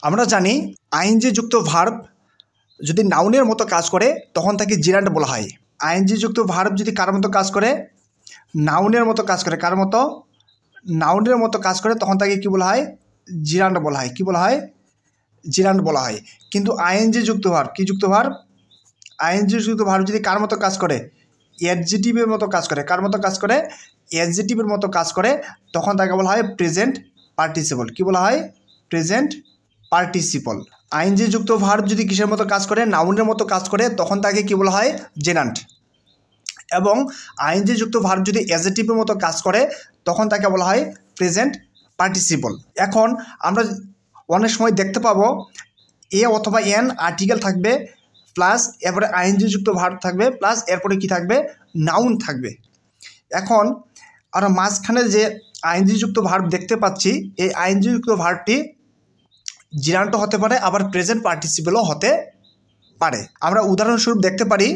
আমরা জানি আইএনজি যুক্ত ভার্ব যদি নাউনের মতো কাজ করে তখন তাকে জিরান্ট বলা হয়। আইএনজি যুক্ত ভার্ব যদি কার মতো কাজ করে, নাউনের মতো কাজ করে, কার মতো, নাউনের মতো কাজ করে, তখন তাকে কী বলা হয়? জিরান্ট বলা হয়। কী বলা হয়? জিরান্ট বলা হয়। কিন্তু আইএনজি যুক্ত ভার্ব, কী যুক্ত ভার্ব? আইএনজি যুক্ত ভার্ব যদি কার মতো কাজ করে? অ্যাডজেটিভের মতো কাজ করে। কার মতো কাজ করে? অ্যাডজেটিভের মতো কাজ করে, তখন তাকে বলা হয় প্রেজেন্ট পার্টিসিপল। কী বলা হয়? Present participle. আইএনজি যুক্ত ভার্ব যদি কিসের মতো কাজ করে? নাউনের মতো কাজ করে, তখন তাকে কী বলা হয়? জেরান্ট। এবং আইএনজি যুক্ত ভার্ব যদি অ্যাডজেটিভের মতো কাজ করে, তখন তাকে বলা হয় প্রেজেন্ট পার্টিসিপল। এখন আমরা অনেক সময় দেখতে পাবো এ অথবা এন আর্টিকেল থাকবে, প্লাস এরপরে আইএনজি যুক্ত ভার্ব থাকবে, প্লাস এরপরে কি থাকবে? নাউন থাকবে। এখন আমরা মাঝখানে যে আইএনজি যুক্ত ভার্ব দেখতে পাচ্ছি, এই আইএনজি যুক্ত ভার্বটি জিরান্টও হতে পারে, আবার প্রেজেন্ট পার্টিসিপলও হতে পারে। আমরা উদাহরণস্বরূপ দেখতে পারি,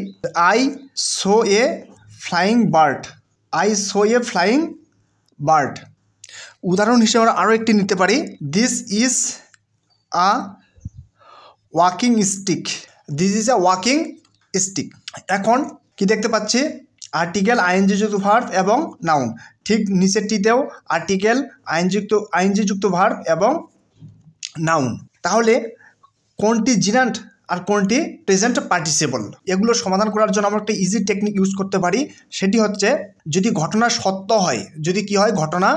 I so A flying bird. I so A flying bird. উদাহরণ হিসেবে আমরা আরও একটি নিতে পারি, this is a walking stick. This is a walking stick. এখন কি দেখতে পাচ্ছি? আর্টিকেল, আইএনজি যুক্ত ভার্ব এবং নাউন। ঠিক নিচেরটিতেও আর্টিকেল, আইএনজি যুক্ত ভার্ব এবং নাউন। তাহলে কোনটি জিরান্ট আর কোনটি প্রেজেন্ট পার্টিসিপল? এগুলো সমাধান করার জন্য আমরা একটা ইজি টেকনিক ইউজ করতে পারি। সেটি হচ্ছে, যদি ঘটনা সত্য হয়, যদি কি হয়? ঘটনা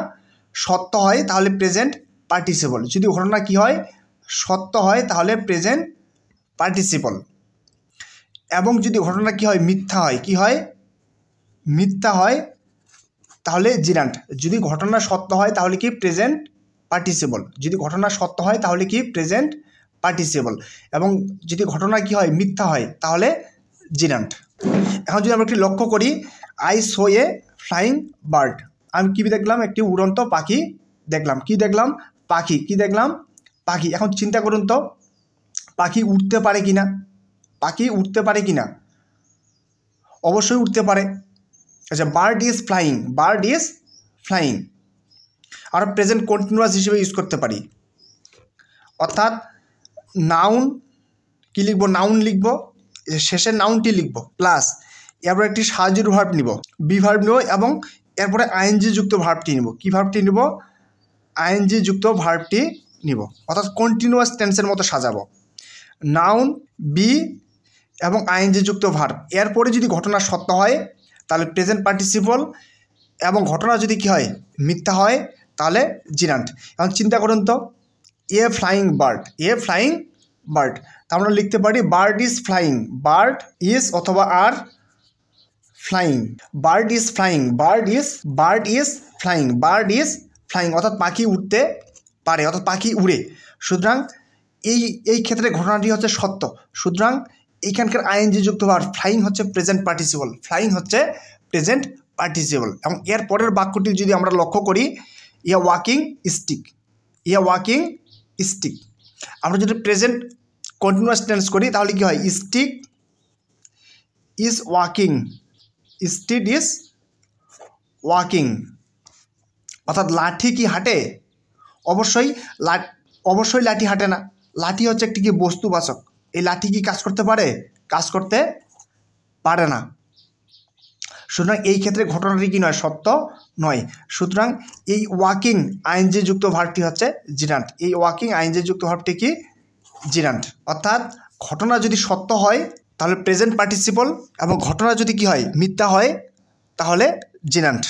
সত্য হয় তাহলে প্রেজেন্ট পার্টিসিপল। যদি ঘটনা কি হয়? সত্য হয় তাহলে প্রেজেন্ট পার্টিসিপল। এবং যদি ঘটনা কি হয়? মিথ্যা হয়। কি হয়? মিথ্যা হয় তাহলে জিরান্ট। যদি ঘটনা সত্য হয় তাহলে কি? Present participle. যদি ঘটনা সত্য হয় তাহলে কি? Present participle. এবং যদি ঘটনা কি হয়? মিথ্যা হয় তাহলে জিরান্ট। এখন যদি আমরা একটি লক্ষ্য করি, I so A flying bird. আমি কি দেখলাম? একটি উড়ন্ত পাখি দেখলাম। কি দেখলাম? পাখি। কি দেখলাম? পাখি। এখন চিন্তা করুন তো, পাখি উঠতে পারে কি না? পাখি উঠতে পারে কি না? অবশ্যই উঠতে পারে। আচ্ছা, bird is flying. Bird is flying. আর প্রেজেন্ট কন্টিনিউয়াস হিসেবে ইউজ করতে পারি। অর্থাৎ নাউন কি লিখব? নাউন লিখব, শেষের নাউনটি লিখব, প্লাস এরপরে একটি সাহায্যের ভার্ব নিব, বি ভার্ব নেব, এবং এরপরে আইএনজি যুক্ত ভার্বটি নিব। কি ভার্বটি নিব? আইএনজি যুক্ত ভার্বটি নিব। অর্থাৎ কন্টিনিউয়াস টেন্সের মতো সাজাবো। নাউন, বি এবং আইএনজি যুক্ত ভার্ব। এরপরে যদি ঘটনা সত্য হয় তাহলে প্রেজেন্ট পার্টিসিপল, এবং ঘটনা যদি কি হয়? মিথ্যা হয় তাহলে জিরান্ট। এখন চিন্তা করুন তো, a flying bird. A flying bird. তা আমরা লিখতে পারি bird is flying. Bird is অথবা আর flying. Bird is flying. Bird is flying. Bird is flying. অর্থাৎ পাখি উঠতে পারে, অর্থাৎ পাখি উড়ে। সুতরাং এই ক্ষেত্রে ঘটনাটি হচ্ছে সত্য। সুতরাং এইখানকার আইএনজি যুক্ত ভার্ব ফ্লাইং হচ্ছে প্রেজেন্ট পার্টিসিপল। ফ্লাইং হচ্ছে প্রেজেন্ট পার্টিসিপল। এবং এর পরের বাক্যটি যদি আমরা লক্ষ্য করি, ইয়া ওয়াকিং স্টিক। ইয়া ওয়াকিং স্টিক। আমরা যদি প্রেজেন্ট কন্টিনিউয়াস টেন্স করি তাহলে কি হয়? Stick is walking. Stick is walking. অর্থাৎ লাঠি কি হাঁটে? অবশ্যই লাঠি হাঁটে না। লাঠি হচ্ছে একটি কি বস্তুবাচক। এই লাঠি কি কাজ করতে পারে? কাজ করতে পারে না। সুতরাং এই ক্ষেত্রে ঘটনাটি কি নয়? সত্য নয়। সুতরাং এই ওয়াকিং আইএনজি যুক্ত ভার্বটি হচ্ছে জিরান্ট। এই ওয়াকিং আইএনজি যুক্ত ভার্বটি কি? জিরান্ট। অর্থাৎ ঘটনা যদি সত্য হয় তাহলে প্রেজেন্ট পার্টিসিপল, এবং ঘটনা যদি কি হয়? মিথ্যা হয় তাহলে জিরান্ট।